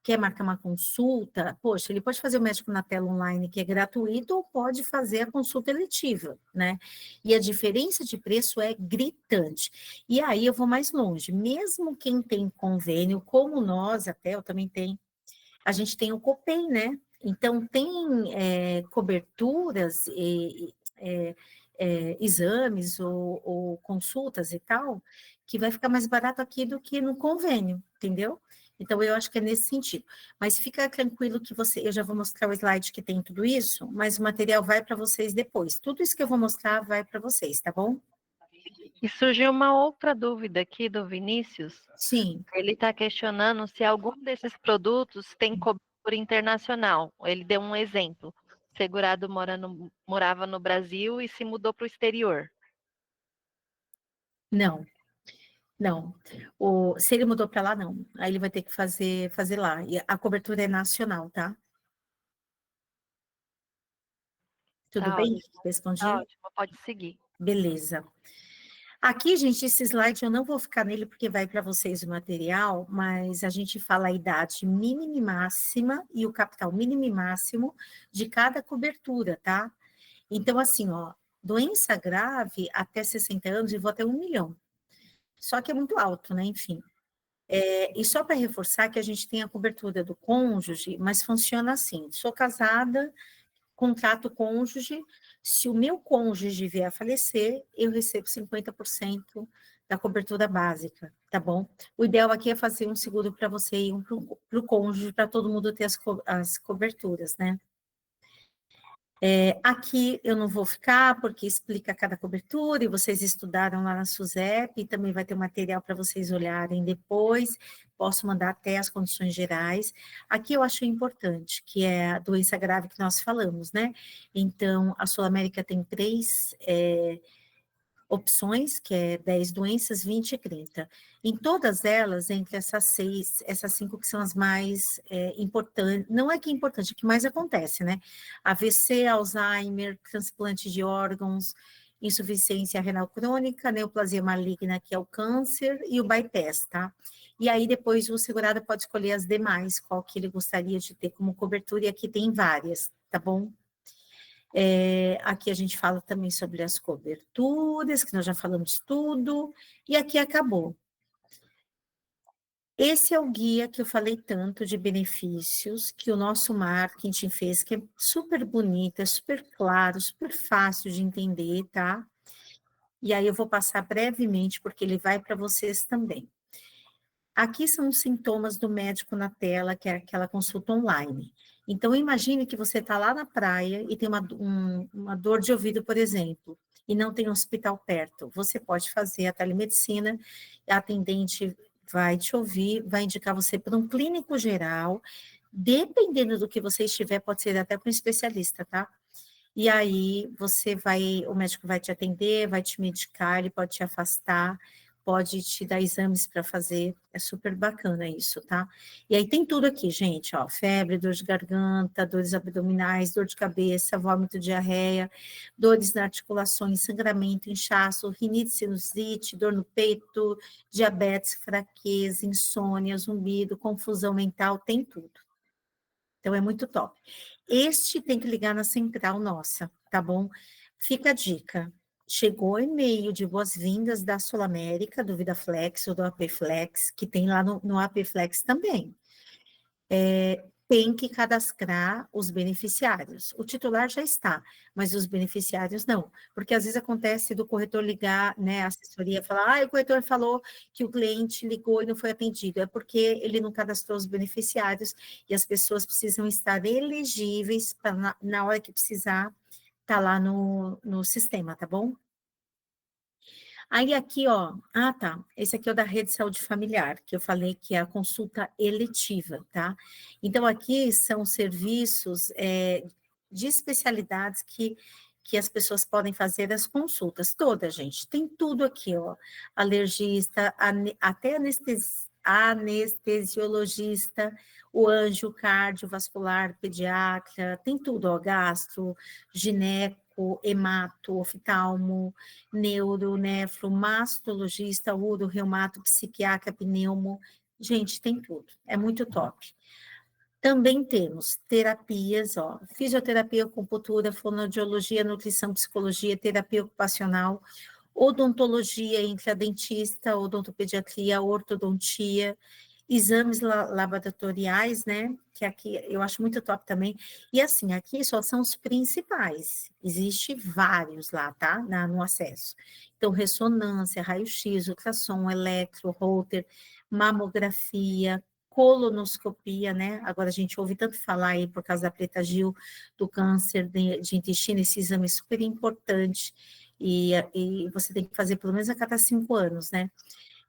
quer marcar uma consulta, poxa, ele pode fazer o médico na tela online, que é gratuito, ou pode fazer a consulta eletiva, né? E a diferença de preço é gritante. E aí eu vou mais longe, mesmo quem tem convênio, como nós, até eu também tenho, a gente tem o Copay, né? Então, tem coberturas exames ou consultas e tal, que vai ficar mais barato aqui do que no convênio, entendeu? Então, eu acho que é nesse sentido. Mas fica tranquilo que eu já vou mostrar o slide que tem tudo isso, mas o material vai para vocês depois. Tudo isso que eu vou mostrar vai para vocês, tá bom? E surgiu uma outra dúvida aqui do Vinícius. Sim. Ele está questionando se algum desses produtos tem cobertura internacional. Ele deu um exemplo. O segurado morava no Brasil e se mudou para o exterior. Não, não. Se ele mudou para lá, não. Aí ele vai ter que fazer lá. E a cobertura é nacional, tá? Tudo Tá bem? ótimo, Respondi? tá ótimo, pode seguir. Beleza. Aqui, gente, esse slide eu não vou ficar nele porque vai para vocês o material, mas a gente fala a idade mínima e máxima e o capital mínimo e máximo de cada cobertura, tá? Então, assim, ó, doença grave até 60 anos, eu vou até 1 milhão. Só que é muito alto, né? Enfim. E só para reforçar que a gente tem a cobertura do cônjuge, mas funciona assim: sou casada, contrato cônjuge, se o meu cônjuge vier a falecer, eu recebo 50% da cobertura básica, tá bom? O ideal aqui é fazer um seguro para você e um para o cônjuge, para todo mundo ter as coberturas, né? Aqui eu não vou ficar, porque explica cada cobertura, e vocês estudaram lá na SUSEP, e também vai ter um material para vocês olharem depois, posso mandar até as condições gerais. Aqui eu acho importante, que é a doença grave que nós falamos, né? Então, a Sul América tem 3 opções, que é 10 doenças, 20 e 30. Em todas elas, entre essas 5 que são as mais importantes, não é que é importante, é que mais acontece, né? AVC, Alzheimer, transplante de órgãos, insuficiência renal crônica, neoplasia maligna, que é o câncer, e o bypass, tá? E aí depois o segurado pode escolher as demais, qual que ele gostaria de ter como cobertura, e aqui tem várias, tá bom? Aqui a gente fala também sobre as coberturas, que nós já falamos tudo, e aqui acabou. Esse é o guia que eu falei tanto de benefícios, que o nosso marketing fez, que é super bonito, é super claro, super fácil de entender, tá? E aí eu vou passar brevemente, porque ele vai para vocês também. Aqui são os sintomas do médico na tela, que é aquela consulta online. Então, imagine que você está lá na praia e tem uma dor de ouvido, por exemplo, e não tem um hospital perto. Você pode fazer a telemedicina, a atendente vai te ouvir, vai indicar você para um clínico geral, dependendo do que você estiver, pode ser até para um especialista, tá? E aí o médico vai te atender, vai te medicar, ele pode te afastar, pode te dar exames para fazer, é super bacana isso, tá? E aí tem tudo aqui, gente, ó, febre, dor de garganta, dores abdominais, dor de cabeça, vômito, diarreia, dores nas articulações, sangramento, inchaço, rinite, sinusite, dor no peito, diabetes, fraqueza, insônia, zumbido, confusão mental, tem tudo. Então, é muito top. Este tem que ligar na central nossa, tá bom? Fica a dica. Chegou e-mail de boas-vindas da Sul América, do VidaFlex ou do APFlex, que tem lá no APFlex também. Tem que cadastrar os beneficiários. O titular já está, mas os beneficiários não. Porque às vezes acontece do corretor ligar, né, a assessoria falar, o corretor falou que o cliente ligou e não foi atendido. É porque ele não cadastrou os beneficiários e as pessoas precisam estar elegíveis para, na hora que precisar, tá lá no sistema, tá bom? Aí aqui, ó, tá, esse aqui é o da Rede Saúde Familiar, que eu falei que é a consulta eletiva, tá? Então, aqui são serviços de especialidades que as pessoas podem fazer as consultas, toda, gente, tem tudo aqui, ó, alergista, até anestesiologista, o anjo, cardiovascular, pediatra, tem tudo, ó, gastro, gineco, hemato, oftalmo, neuro, nefro, mastologista, uro, reumato, psiquiatra, pneumo, gente, tem tudo, é muito top. Também temos terapias, ó, fisioterapia, acupuntura, fonoaudiologia, nutrição, psicologia, terapia ocupacional, odontologia entre a dentista, odontopediatria, ortodontia, exames laboratoriais, né, que aqui eu acho muito top também, e assim, aqui só são os principais, existe vários lá, tá, no acesso, então ressonância, raio-x, ultrassom, eletro, Holter, mamografia, colonoscopia, né, agora a gente ouve tanto falar aí por causa da Preta Gil, do câncer de intestino, esse exame é super importante, e você tem que fazer pelo menos a cada 5 anos, né,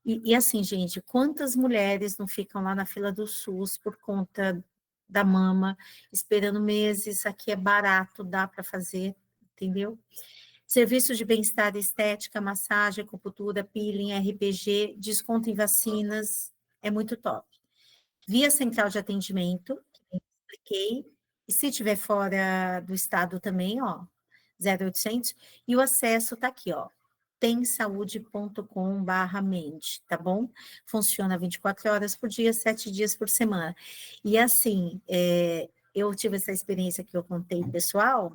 e assim, gente, quantas mulheres não ficam lá na fila do SUS por conta da mama, esperando meses, aqui é barato, dá para fazer, entendeu? Serviços de bem-estar e estética, massagem, acupuntura, peeling, RPG, desconto em vacinas, é muito top. Via central de atendimento, que eu expliquei, e se tiver fora do estado também, ó, 0800, e o acesso está aqui, ó, temsaude.com/mente, tá bom? Funciona 24 horas por dia, 7 dias por semana. E assim, eu tive essa experiência que eu contei pessoal,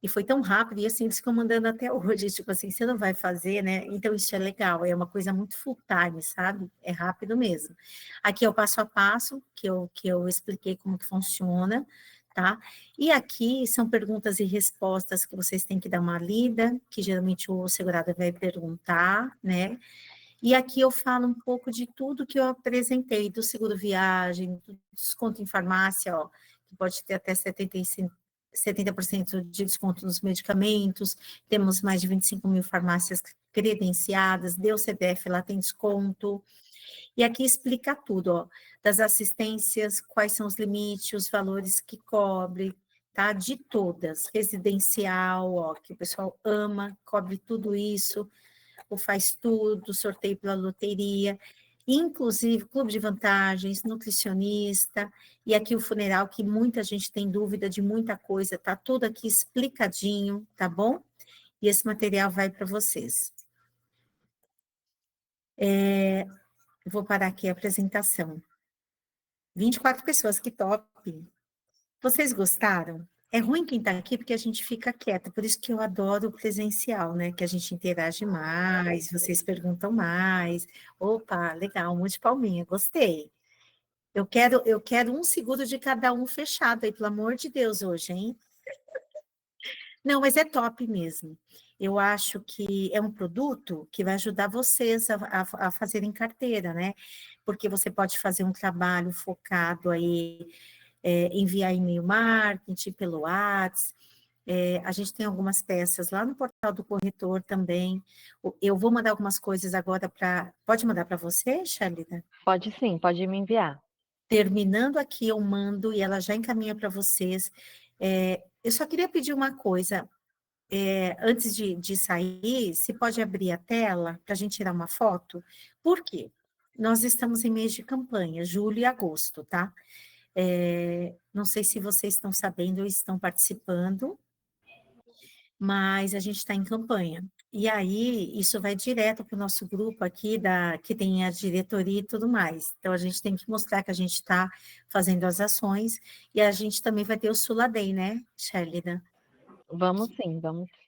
e foi tão rápido, e assim, eles ficam mandando até hoje, tipo assim, você não vai fazer, né? Então, isso é legal, é uma coisa muito full time, sabe? É rápido mesmo. Aqui é o passo a passo, que eu expliquei como que funciona, tá? E aqui são perguntas e respostas que vocês têm que dar uma lida, que geralmente o segurado vai perguntar, né? E aqui eu falo um pouco de tudo que eu apresentei, do seguro viagem, do desconto em farmácia, ó, que pode ter até 70% de desconto nos medicamentos, temos mais de 25 mil farmácias credenciadas, deu CPF, lá tem desconto, e aqui explica tudo, ó, das assistências, quais são os limites, os valores que cobre, tá? De todas, residencial, ó, que o pessoal ama, cobre tudo isso, o faz tudo, sorteio pela loteria, inclusive clube de vantagens, nutricionista, e aqui o funeral, que muita gente tem dúvida de muita coisa, tá tudo aqui explicadinho, tá bom? E esse material vai para vocês. Vou parar aqui a apresentação. 24 pessoas, que top! Vocês gostaram? É ruim quem está aqui porque a gente fica quieta, por isso que eu adoro o presencial, né? Que a gente interage mais, vocês perguntam mais. Opa, legal, um monte de palminha, gostei. Eu quero um seguro de cada um fechado aí, pelo amor de Deus, hoje, hein? Não, mas é top mesmo. Eu acho que é um produto que vai ajudar vocês a fazerem carteira, né? Porque você pode fazer um trabalho focado aí, enviar e-mail marketing pelo WhatsApp. A gente tem algumas peças lá no portal do corretor também. Eu vou mandar algumas coisas agora para. Pode mandar para você, Shalida? Pode sim, pode me enviar. Terminando aqui, eu mando e ela já encaminha para vocês. Eu só queria pedir uma coisa. Antes de sair, se pode abrir a tela para a gente tirar uma foto? Por quê? Nós estamos em mês de campanha, julho e agosto, tá? Não sei se vocês estão sabendo ou estão participando, mas a gente está em campanha. E aí, isso vai direto para o nosso grupo aqui, que tem a diretoria e tudo mais. Então, a gente tem que mostrar que a gente está fazendo as ações, e a gente também vai ter o Sula Day, né, Shelly? Vamos sim,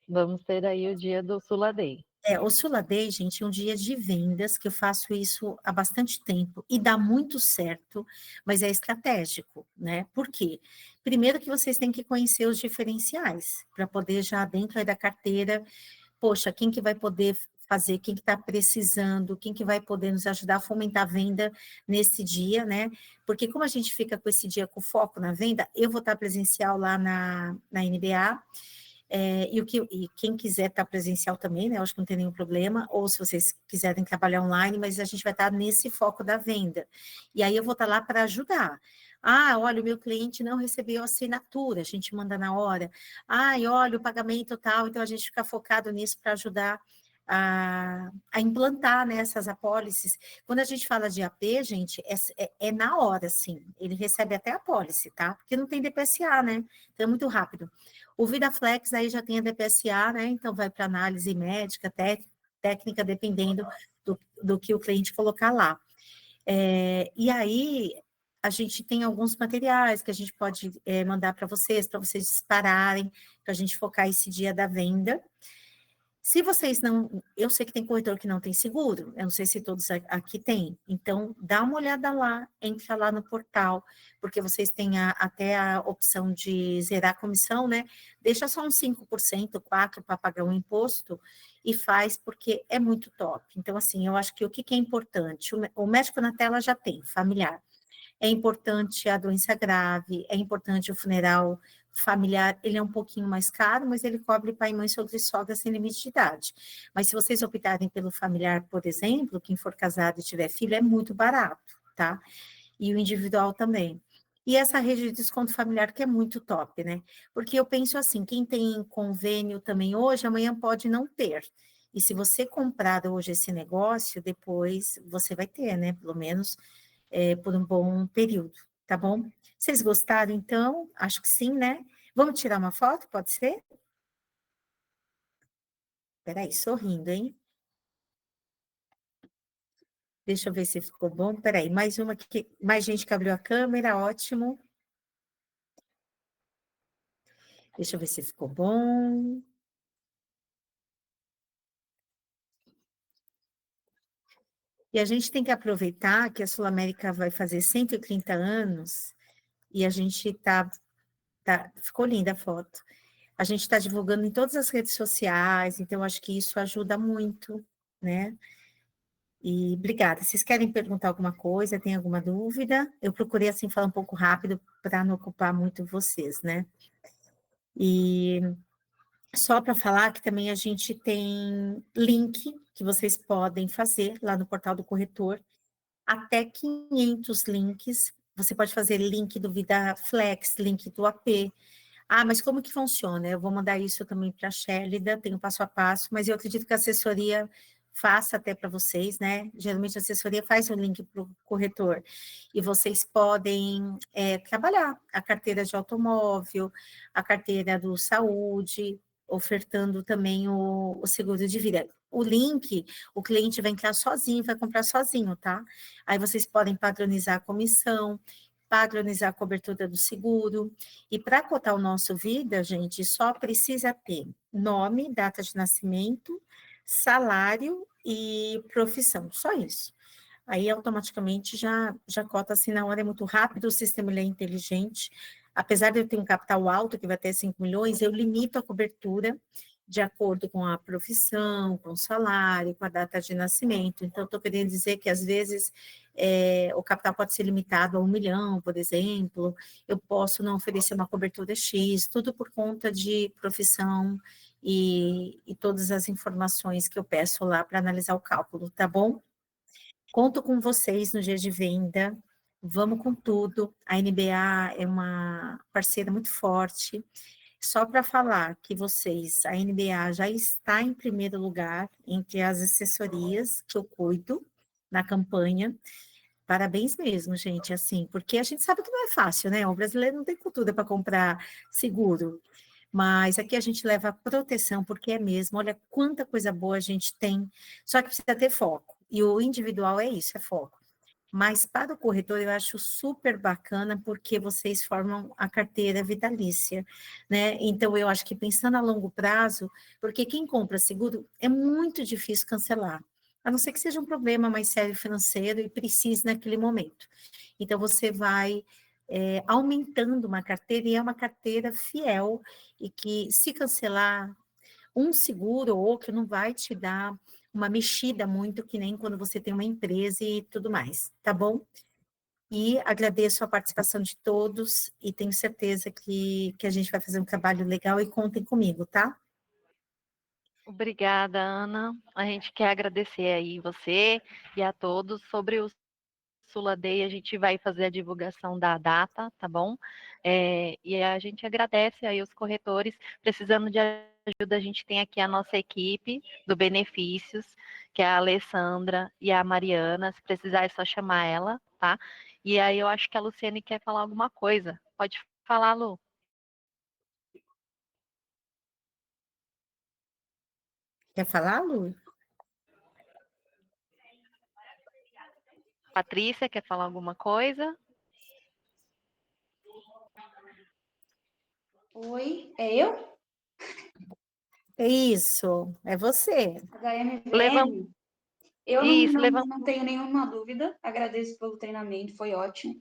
vamos ter aí o dia do Sula Day. O Sula Day, gente, é um dia de vendas, que eu faço isso há bastante tempo, e dá muito certo, mas é estratégico, né? Por quê? Primeiro que vocês têm que conhecer os diferenciais, para poder já dentro aí da carteira, poxa, quem que vai poder fazer, quem que está precisando, quem que vai poder nos ajudar a fomentar a venda nesse dia, né? Porque como a gente fica com esse dia com foco na venda, eu vou estar presencial lá na NBA, e quem quiser estar presencial também, né? Eu acho que não tem nenhum problema, ou se vocês quiserem trabalhar online, mas a gente vai estar nesse foco da venda. E aí eu vou estar lá para ajudar. Ah, olha, o meu cliente não recebeu a assinatura, a gente manda na hora. Ah, e olha, o pagamento tal, então a gente fica focado nisso para ajudar a implantar, né, essas apólices. Quando a gente fala de AP, gente, é na hora, sim. Ele recebe até a apólice, tá? Porque não tem DPSA, né? Então é muito rápido. O VidaFlex aí já tem a DPSA, né? Então vai para análise médica, técnica, dependendo do que o cliente colocar lá. E aí a gente tem alguns materiais que a gente pode mandar para vocês dispararem, para a gente focar esse dia da venda. Se vocês não, eu sei que tem corretor que não tem seguro, eu não sei se todos aqui têm, então dá uma olhada lá, entra lá no portal, porque vocês têm até a opção de zerar a comissão, né? Deixa só uns 5%, 4% para pagar o imposto e faz, porque é muito top. Então, assim, eu acho que o que é importante, o médico na tela já tem, familiar. É importante a doença grave, é importante o funeral familiar, ele é um pouquinho mais caro, mas ele cobre pai, mãe, sogro e sogra sem limite de idade. Mas se vocês optarem pelo familiar, por exemplo, quem for casado e tiver filho, é muito barato, tá? E o individual também. E essa rede de desconto familiar que é muito top, né? Porque eu penso assim, quem tem convênio também hoje, amanhã pode não ter. E se você comprar hoje esse negócio, depois você vai ter, né? Pelo menos por um bom período, tá bom? Vocês gostaram, então? Acho que sim, né? Vamos tirar uma foto, pode ser? Peraí, sorrindo, hein? Deixa eu ver se ficou bom. Peraí, mais uma que mais gente que abriu a câmera, ótimo. Deixa eu ver se ficou bom. E a gente tem que aproveitar que a Sul América vai fazer 130 anos e a gente ficou linda a foto. A gente está divulgando em todas as redes sociais, então acho que isso ajuda muito, né? E obrigada. Vocês querem perguntar alguma coisa? Tem alguma dúvida? Eu procurei assim falar um pouco rápido para não ocupar muito vocês, né? E só para falar que também a gente tem link que vocês podem fazer lá no portal do corretor, até 500 links. Você pode fazer link do Vida Flex, link do AP. Ah, mas como que funciona? Eu vou mandar isso também para a Shélida, tem o passo a passo, mas eu acredito que a assessoria faça até para vocês, né? Geralmente a assessoria faz o link para o corretor, e vocês podem trabalhar a carteira de automóvel, a carteira do saúde, ofertando também o seguro de vida. O link, o cliente vai entrar sozinho, vai comprar sozinho, tá? Aí vocês podem padronizar a comissão, padronizar a cobertura do seguro. E para cotar o nosso vida, gente, só precisa ter nome, data de nascimento, salário e profissão, só isso. Aí automaticamente já cota assim na hora, é muito rápido, o sistema ele é inteligente. Apesar de eu ter um capital alto, que vai até 5 milhões, eu limito a cobertura de acordo com a profissão, com o salário, com a data de nascimento. Então, estou querendo dizer que, às vezes, o capital pode ser limitado a 1 milhão, por exemplo, eu posso não oferecer uma cobertura X, tudo por conta de profissão e todas as informações que eu peço lá para analisar o cálculo, tá bom? Conto com vocês no dia de venda, vamos com tudo. A NBA é uma parceira muito forte. Só para falar que a NBA já está em primeiro lugar entre as assessorias que eu cuido na campanha. Parabéns mesmo, gente, assim, porque a gente sabe que não é fácil, né? O brasileiro não tem cultura para comprar seguro, mas aqui a gente leva proteção, porque é mesmo, olha quanta coisa boa a gente tem, só que precisa ter foco, e o individual é isso, é foco. Mas para o corretor eu acho super bacana, porque vocês formam a carteira vitalícia, né? Então eu acho que pensando a longo prazo, porque quem compra seguro é muito difícil cancelar, a não ser que seja um problema mais sério financeiro e precise naquele momento. Então você vai aumentando uma carteira, e é uma carteira fiel, e que se cancelar um seguro ou outro não vai te dar uma mexida muito, que nem quando você tem uma empresa e tudo mais, tá bom? E agradeço a participação de todos, e tenho certeza que a gente vai fazer um trabalho legal, e contem comigo, tá? Obrigada, Ana. A gente quer agradecer aí você e a todos sobre o Suladay. A gente vai fazer a divulgação da data, tá bom? E a gente agradece aí os corretores. Precisando de ajuda, a gente tem aqui a nossa equipe do Benefícios, que é a Alessandra e a Mariana. Se precisar, é só chamar ela, tá? E aí eu acho que a Luciane quer falar alguma coisa. Pode falar, Lu. Quer falar, Lu? Patrícia, quer falar alguma coisa? Oi, é eu? É isso, é você. Levanta. HMVM? Eu Isso, não tenho nenhuma dúvida. Agradeço pelo treinamento, foi ótimo.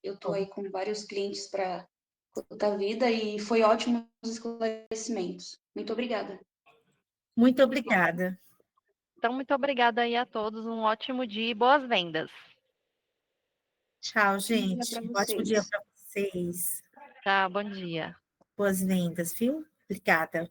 Eu estou aí com vários clientes para a vida e foi ótimo os esclarecimentos. Muito obrigada. Muito obrigada. Então, muito obrigada aí a todos. Um ótimo dia e boas vendas. Tchau, Bom dia para gente. Ótimo dia vocês. para vocês. Tchau, bom dia. Boas vendas, viu? Obrigada.